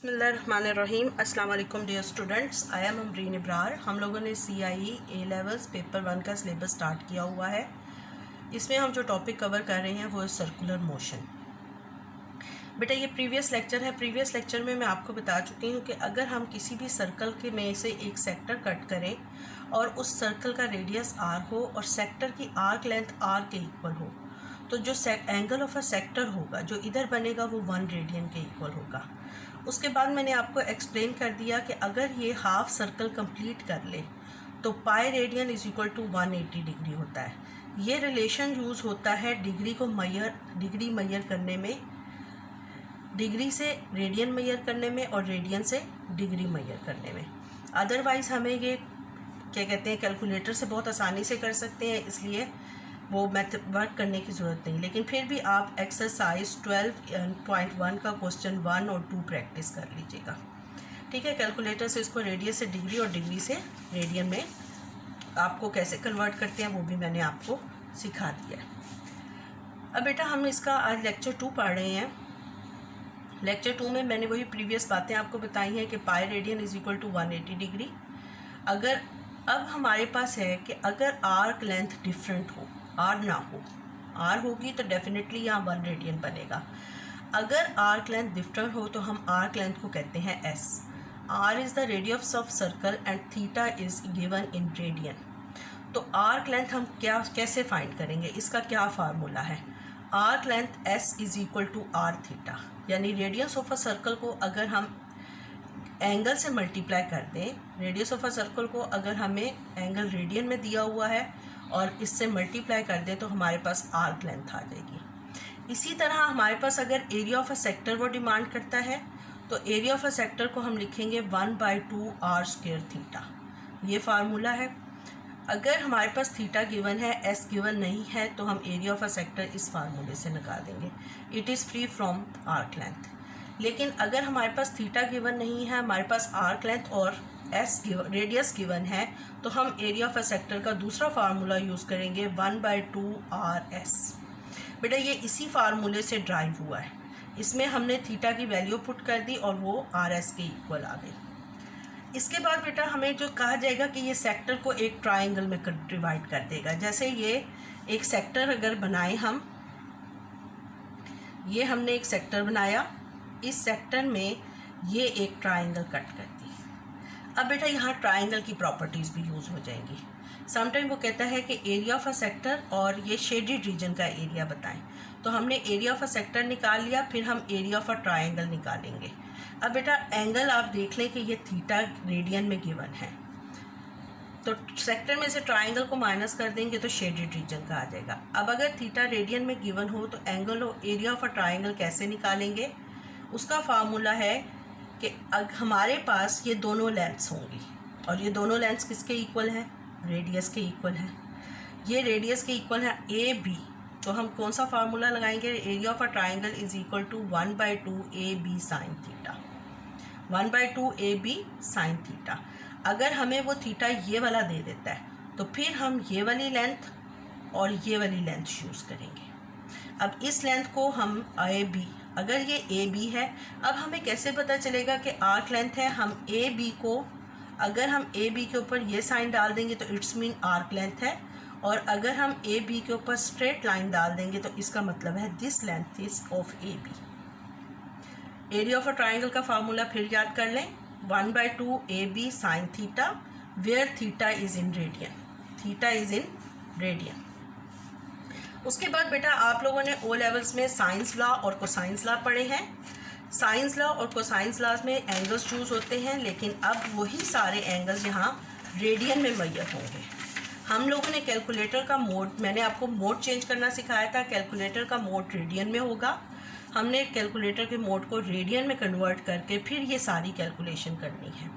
बिस्मिल्लाहिर्रहमानिर्रहीम। अस्सलाम वालेकुम dear students, I am Amreen Ibrar. हम लोगों ने CIE A लेवल्स पेपर 1 का सिलेबस स्टार्ट किया हुआ है। इसमें हम जो टॉपिक कवर कर रहे हैं वो है सर्कुलर मोशन। बेटा ये प्रीवियस लेक्चर है। प्रीवियस लेक्चर में मैं आपको बता चुकी हूँ कि अगर हम किसी भी सर्कल के में से एक सेक्टर कट करें और उस सर्कल का रेडियस r हो और सेक्टर की आर्क लेंथ r के इक्वल हो, तो जो एंगल ऑफ अ सेक्टर होगा जो इधर बनेगा वो 1 रेडियन के इक्वल होगा। उसके बाद मैंने आपको एक्सप्लेन कर दिया कि अगर ये हाफ सर्कल कंप्लीट कर ले तो pi radian is equal to 180 degree होता है। ये रिलेशन यूज़ होता है डिग्री मैयर करने में, डिग्री से रेडियन मैयर करने में और रेडियन से डिग्री मैयर करने में। अदरवाइज़ हमें ये क्या कहते हैं कैलकुलेटर से बहुत आसानी से कर सकते हैं, इसलिए वो मेथड वर्क करने की ज़रूरत नहीं। लेकिन फिर भी आप एक्सरसाइज 12.1 का क्वेश्चन 1 और 2 प्रैक्टिस कर लीजिएगा, ठीक है। कैलकुलेटर से इसको रेडियस से डिग्री और डिग्री से रेडियन में आपको कैसे कन्वर्ट करते हैं वो भी मैंने आपको सिखा दिया है। अब बेटा हम इसका आज लेक्चर 2 पढ़ रहे हैं। लेक्चर 2 में मैंने वही प्रीवियस बातें आपको बताई हैं कि pi radian is equal to 180 degree. अगर अब हमारे पास है कि अगर आर्क लेंथ डिफरेंट हो, आर ना हो, आर होगी तो डेफिनेटली यहाँ 1 रेडियन बनेगा। अगर आर्क लेंथ डिफरेंट हो तो हम आर्क लेंथ को कहते हैं S. R is the radius of circle and theta is given in radian. तो आर्क लेंथ हम कैसे फाइंड करेंगे, इसका क्या फार्मूला है? Arc length S is equal to are theta, यानी रेडियस ऑफ अ सर्कल को अगर हम एंगल से मल्टीप्लाई कर दें, रेडियस ऑफ अ सर्कल को अगर हमें एंगल रेडियन में दिया हुआ है और इससे मल्टीप्लाई कर दें तो हमारे पास आर्क लेंथ आ जाएगी। इसी तरह हमारे पास अगर एरिया ऑफ अ सेक्टर वो डिमांड करता है तो एरिया ऑफ अ सेक्टर को हम लिखेंगे 1/2 आर स्क्वायर थीटा, ये फार्मूला है। अगर हमारे पास थीटा गिवन है, एस गिवन नहीं है, तो हम एरिया ऑफ अ सेक्टर इस फार्मूले से निकाल देंगे। It is free from arc length. लेकिन अगर हमारे पास थीटा गिवन नहीं है, हमारे पास आर्क लेंथ और एस रेडियस गिवन है, तो हम एरिया ऑफ अ सेक्टर का दूसरा फार्मूला यूज़ करेंगे 1/2 आर एस। बेटा ये इसी फार्मूले से ड्राइव हुआ है। इसमें हमने थीटा की वैल्यू पुट कर दी और वो आर एस के इक्वल आ गई। इसके बाद बेटा हमें जो कहा जाएगा कि ये सेक्टर को एक ट्राइंगल में डिवाइड कर देगा। जैसे ये एक सेक्टर अगर बनाए हम, ये हमने एक सेक्टर बनाया, इस सेक्टर में ये एक ट्राइंगल कट कर दी। अब बेटा यहाँ ट्राइंगल की प्रॉपर्टीज़ भी यूज़ हो जाएंगी। समटाइम वो कहता है कि एरिया ऑफ अ सेक्टर और ये शेडेड रीजन का एरिया बताएं, तो हमने एरिया ऑफ अ सेक्टर निकाल लिया, फिर हम एरिया ऑफ अ ट्राइंगल निकालेंगे। अब बेटा एंगल आप देख लें कि ये थीटा रेडियन में गिवन है, तो सेक्टर में से ट्राइंगल को माइनस कर देंगे तो शेडेड रीजन का आ जाएगा। अब अगर थीटा रेडियन में गिवन हो तो एंगल और एरिया ऑफ अ ट्राइंगल कैसे निकालेंगे? उसका फार्मूला है कि हमारे पास ये दोनों लेंथ्स होंगी और ये दोनों लेंथ्स किसके इक्वल हैं? रेडियस के इक्वल हैं। ये रेडियस के इक्वल है ए बी, तो हम कौन सा फार्मूला लगाएंगे? Area of a triangle is equal to 1/2 A B sine theta, 1/2 A B sine theta. अगर हमें वो थीटा ये वाला दे देता है तो फिर हम ये वाली लेंथ और ये वाली लेंथ यूज़ करेंगे। अब इस लेंथ को हम ए बी, अगर ये ए बी है, अब हमें कैसे पता चलेगा कि आर्क लेंथ है? हम ए बी को, अगर हम ए बी के ऊपर ये साइन डाल देंगे तो इट्स मीन आर्क लेंथ है, और अगर हम ए बी के ऊपर स्ट्रेट लाइन डाल देंगे तो इसका मतलब है this length is of A B. Area of a triangle का फार्मूला फिर याद कर लें, 1/2 A B sine theta, where theta is in radian, theta is in radian. उसके बाद बेटा आप लोगों ने ओ लेवल्स में साइंस लॉ और कोसाइंस लॉ पढ़े हैं। साइंस लॉ और कोसाइंस लॉज में एंगल्स चूज़ होते हैं, लेकिन अब वही सारे एंगल्स यहाँ रेडियन में मैयर होंगे। हम लोगों ने कैलकुलेटर का मोड, मैंने आपको मोड चेंज करना सिखाया था, कैलकुलेटर का मोड रेडियन में होगा। हमने कैलकुलेटर के मोड को रेडियन में कन्वर्ट करके फिर ये सारी कैलकुलेशन करनी है।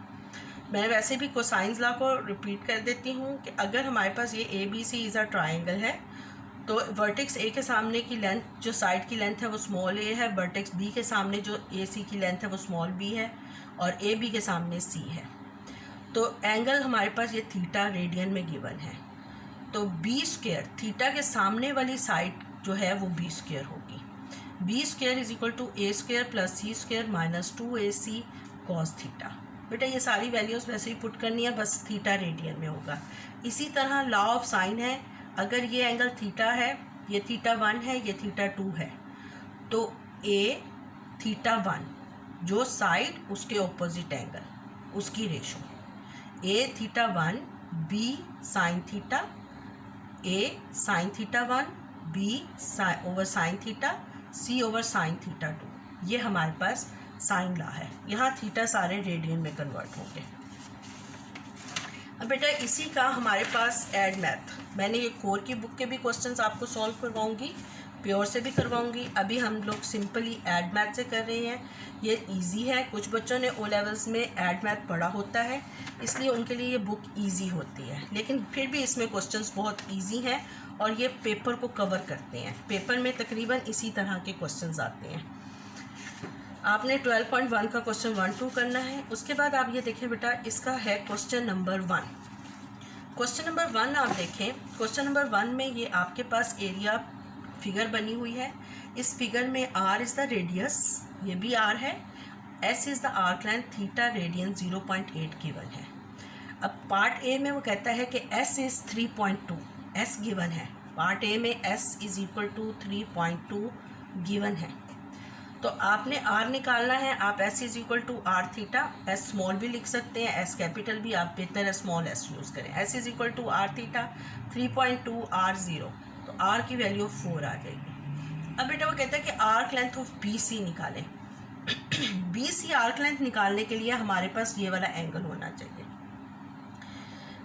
मैं वैसे भी कोसाइंस लॉ को रिपीट कर देती हूँ कि अगर हमारे पास ये A B C is a triangle है तो वर्टेक्स ए के सामने की लेंथ, जो साइड की लेंथ है वो स्मॉल ए है, वर्टेक्स बी के सामने जो ए सी की लेंथ है वो स्मॉल बी है, और ए बी के सामने सी है। तो एंगल हमारे पास ये थीटा रेडियन में गिवन है, तो बी स्क्वायर, थीटा के सामने वाली साइड जो है वो बी स्क्वायर होगी। B square is equal to A square plus C square minus 2ac cos theta. बेटा ये सारी वैल्यूज़ वैसे ही पुट करनी है, बस थीटा रेडियन में होगा। इसी तरह लॉ ऑफ साइन है, अगर ये एंगल थीटा है, ये थीटा 1 है, ये थीटा 2 है, तो ए थीटा 1 जो साइड उसके ऑपोजिट एंगल उसकी ratio, a theta 1 b sine theta, a sine theta 1 b over sine theta, c over sine theta 2, ये हमारे पास साइन लॉ है। यहाँ थीटा सारे रेडियन में कन्वर्ट होंगे। अब बेटा इसी का हमारे पास ऐड मैथ, मैंने ये कोर की बुक के भी क्वेश्चंस आपको सॉल्व करवाऊंगी, प्योर से भी करवाऊंगी। अभी हम लोग सिंपली ऐड मैथ से कर रहे हैं, ये इजी है। कुछ बच्चों ने ओ लेवल्स में ऐड मैथ पढ़ा होता है, इसलिए उनके लिए ये बुक इजी होती है, लेकिन फिर भी इसमें क्वेश्चंस बहुत इजी हैं और ये पेपर को कवर करते हैं। पेपर में तकरीबन इसी तरह के क्वेश्चंस आते हैं। आपने 12.1 का क्वेश्चन 1-2 करना है। उसके बाद आप ये देखें बेटा, इसका है क्वेश्चन नंबर 1। क्वेश्चन नंबर 1 आप देखें, क्वेश्चन नंबर 1 में ये आपके पास एरिया फिगर बनी हुई है। इस फिगर में r इज़ द रेडियस, ये भी r है, s is the arc length, theta radian 0.8 given है। अब पार्ट ए में वो कहता है कि s इज़ 3.2, s गिवन है। पार्ट ए में s is equal to 3.2 given है, तो आपने r निकालना है। आप s is equal to are theta, s small भी लिख सकते हैं, s कैपिटल भी, आप बेहतर है स्मॉल s यूज़ करें। s is equal to are theta 3.2 r0, तो r की वैल्यू 4 आ जाएगी। अब बेटा वो कहता है कि आर्क लेंथ ऑफ BC निकालें। BC आर्क लेंथ निकालने के लिए हमारे पास ये वाला एंगल होना चाहिए।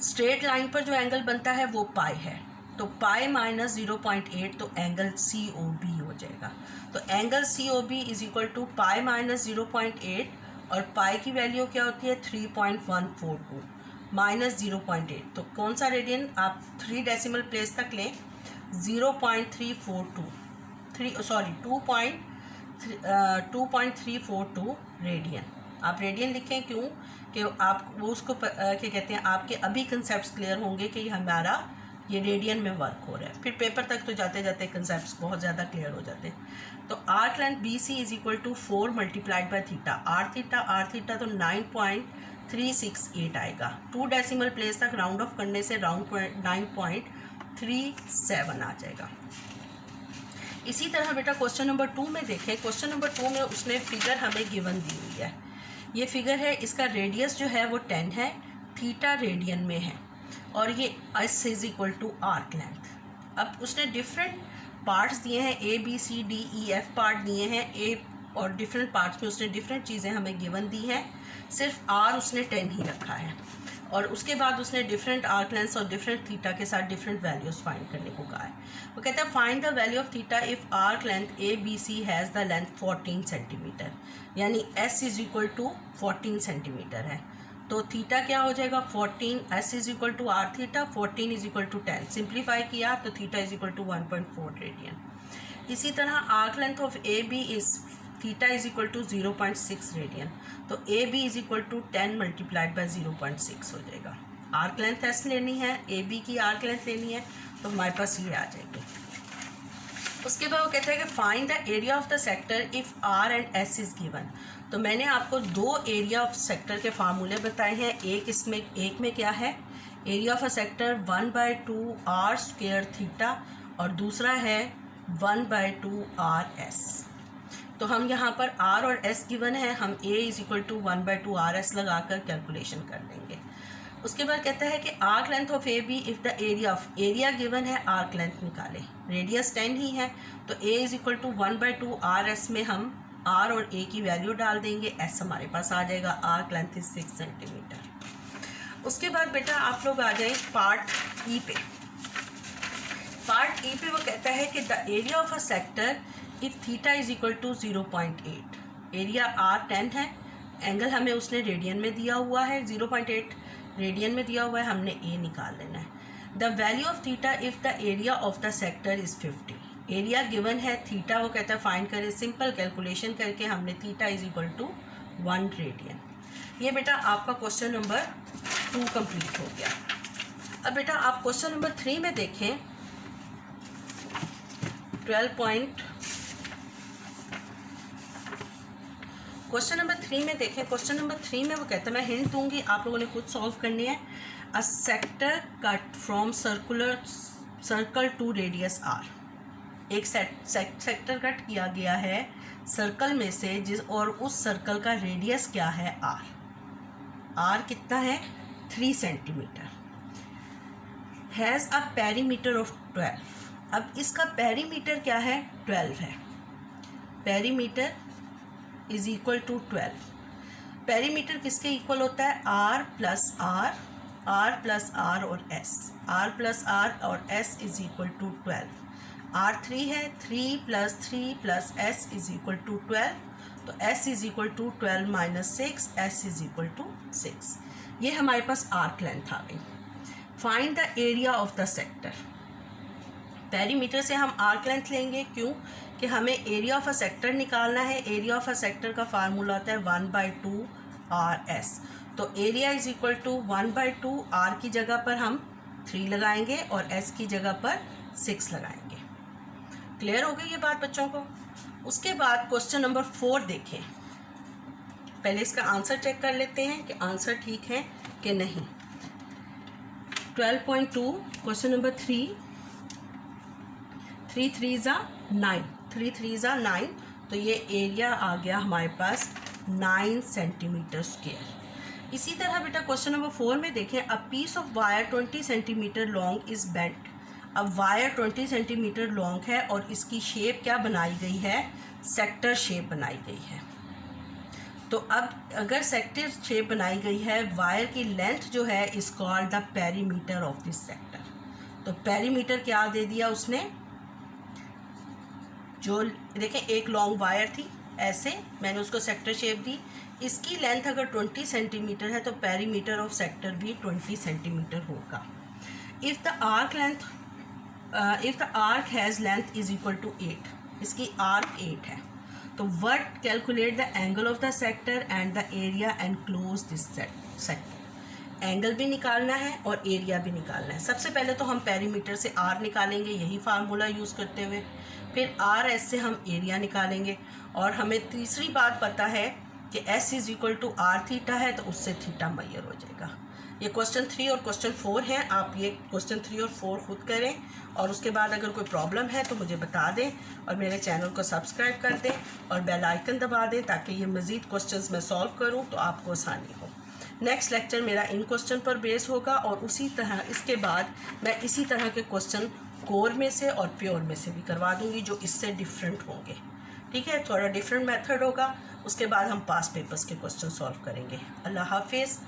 स्ट्रेट लाइन पर जो एंगल बनता है वो पाई है, तो पाई माइनस 0.8, तो एंगल COB हो जाएगा। तो angle COB is equal to pi minus 0.8, और पाई की वैल्यू क्या होती है 3.142 माइनस 0.8, तो कौन सा रेडियन, आप 3 डेसिमल प्लेस तक लें, 2.342 रेडियन। आप रेडियन लिखें, क्यों कि आप वो उसको क्या कहते हैं, आपके अभी कंसेप्ट क्लियर होंगे कि हमारा ये रेडियन में वर्क हो रहा है। फिर पेपर तक तो जाते जाते कंसेप्ट बहुत ज़्यादा क्लियर हो जाते हैं। तो arc length BC is equal to 4 multiplied by theta, r theta तो 9.368 आएगा। 2 डेसिमल प्लेस तक राउंड ऑफ करने से 9.37 आ जाएगा। इसी तरह बेटा क्वेश्चन नंबर 2 में देखें, क्वेश्चन नंबर 2 में उसने फिगर हमें गिवन दी हुई है। ये फिगर है, इसका रेडियस जो है वो 10 है, थीटा रेडियन में है, और ये s is equal to arc length. अब उसने डिफरेंट पार्ट्स दिए हैं, ABCDEF पार्ट दिए हैं, ए और डिफरेंट पार्ट्स में उसने डिफरेंट चीज़ें हमें गिवन दी हैं। सिर्फ r उसने 10 ही रखा है, और उसके बाद उसने डिफरेंट आर्क लेंथ्स और डिफरेंट थीटा के साथ डिफरेंट वैल्यूज़ फाइंड करने को कहा है। वो कहता है find the value of theta if arc length ABC has the length 14 centimetre, यानी s is equal to 14 centimetre है। तो थीटा क्या हो जाएगा 14, s is equal to are theta, 14 is equal to 10, simplify किया तो theta is equal to 1.4 radian. इसी तरह arc length of AB is theta is equal to 0.6 radian, तो AB is equal to 10 multiplied by 0.6 हो जाएगा। Arc length s लेनी है, AB की आर्क लेंथ लेनी है, तो हमारे पास ये आ जाएगी। उसके बाद वो कहता है कि find the area of the sector if R and S is given. तो मैंने आपको 2 एरिया ऑफ सेक्टर के फार्मूले बताए हैं। एक में क्या है, area of a sector 1/2 R square theta, और दूसरा है 1/2 RS। तो हम यहाँ पर R और S गिवन है, हम A is equal to 1/2 RS लगा कर कैलकुलेशन कर लेंगे। उसके बाद कहता है कि arc length of AB if the area given है, आर्क लेंथ निकाले, रेडियस 10 ही है, तो A is equal to 1/2 RS में हम R और A की वैल्यू डाल देंगे, S हमारे पास आ जाएगा, आर्क लेंथ इज 6 सेंटीमीटर। उसके बाद बेटा आप लोग आ जाए पार्ट E पे। पार्ट E पे वो कहता है कि the area of a sector if theta is equal to 0.8, area R 10 है, एंगल हमें उसने रेडियन में दिया हुआ है, 0.8 रेडियन में दिया हुआ है, हमने A निकाल लेना है। The value of theta if the area of the sector is 50, area given है, थीटा वो कहता है फाइंड करें, सिंपल कैलकुलेशन करके हमने theta is equal to 1 radian. ये बेटा आपका क्वेश्चन नंबर 2 कंप्लीट हो गया। अब बेटा आप क्वेश्चन नंबर 3 में देखें, क्वेश्चन नंबर 3 में देखें, क्वेश्चन नंबर 3 में वो कहता है, मैं हिंट दूंगी, आप लोगों ने खुद सॉल्व करनी है। A sector cut from circle to radius r. एक सेक्टर कट किया गया है सर्कल में से, और उस सर्कल का रेडियस क्या है आर। आर कितना है 3 centimetre. Has a perimeter of 12। अब इसका पेरीमीटर क्या है 12 है। Perimeter is equal to 12। Perimeter किसके इक्वल होता है r plus r, r plus r और एस। आर प्लस आर और s is equal to 12। R 3 है, 3 plus s is equal to 12। तो s is equal to 12 minus 6, s is equal to 6। ये हमारे पास arc length आ गई। Find the area of the sector. Perimeter से हम arc length लेंगे, क्यों कि हमें एरिया ऑफ अ सेक्टर निकालना है। एरिया ऑफ अ सेक्टर का फार्मूला होता है 1/2 आर एस। तो area is equal to 1/2, r की जगह पर हम 3 लगाएंगे और एस की जगह पर 6 लगाएंगे। क्लियर हो गई ये बात बच्चों को। उसके बाद क्वेश्चन नंबर 4 देखें। पहले इसका आंसर चेक कर लेते हैं कि आंसर ठीक है कि नहीं। 12.2 क्वेश्चन नंबर 3 3 × 9, 3 × 9। तो ये एरिया आ गया हमारे पास 9 सेंटीमीटर स्क्वायर। इसी तरह बेटा क्वेश्चन नंबर 4 में देखें, a piece of wire 20 centimetre long is bent. अब वायर 20 सेंटीमीटर लॉन्ग है और इसकी शेप क्या बनाई गई है, सेक्टर शेप बनाई गई है। तो अब अगर सेक्टर शेप बनाई गई है, वायर की लेंथ जो है is called the perimeter of this sector. तो पेरीमीटर क्या दे दिया उसने, जो देखें एक लॉन्ग वायर थी, ऐसे मैंने उसको सेक्टर शेप दी। इसकी लेंथ अगर 20 सेंटीमीटर है तो पेरीमीटर ऑफ सेक्टर भी 20 सेंटीमीटर होगा। If the arc has length is equal to 8, इसकी आर्क 8 है। तो what calculate the angle of the sector and the area and close this sector. Angle भी निकालना है और एरिया भी निकालना है। सबसे पहले तो हम पेरीमीटर से आर निकालेंगे, यही फार्मूला यूज़ करते हुए। फिर आर एस से हम एरिया निकालेंगे। और हमें तीसरी बात पता है कि s is equal to are theta है, तो उससे थीटा मैयर हो जाएगा। ये क्वेश्चन 3 और क्वेश्चन 4 हैं। आप ये क्वेश्चन 3 और 4 खुद करें, और उसके बाद अगर कोई प्रॉब्लम है तो मुझे बता दें, और मेरे चैनल को सब्सक्राइब कर दें और बेल आइकन दबा दें, ताकि ये मज़ीद क्वेश्चंस मैं सॉल्व करूं तो आपको आसानी हो। नेक्स्ट लेक्चर मेरा इन क्वेश्चन पर बेस होगा, और उसी तरह इसके बाद मैं इसी तरह के क्वेश्चन कोर में से और प्योर में से भी करवा दूँगी, जो इससे डिफरेंट होंगे। ठीक है, थोड़ा डिफरेंट मेथड होगा। उसके बाद हम पास पेपर्स के क्वेश्चन सॉल्व करेंगे। अल्लाह हाफिज़।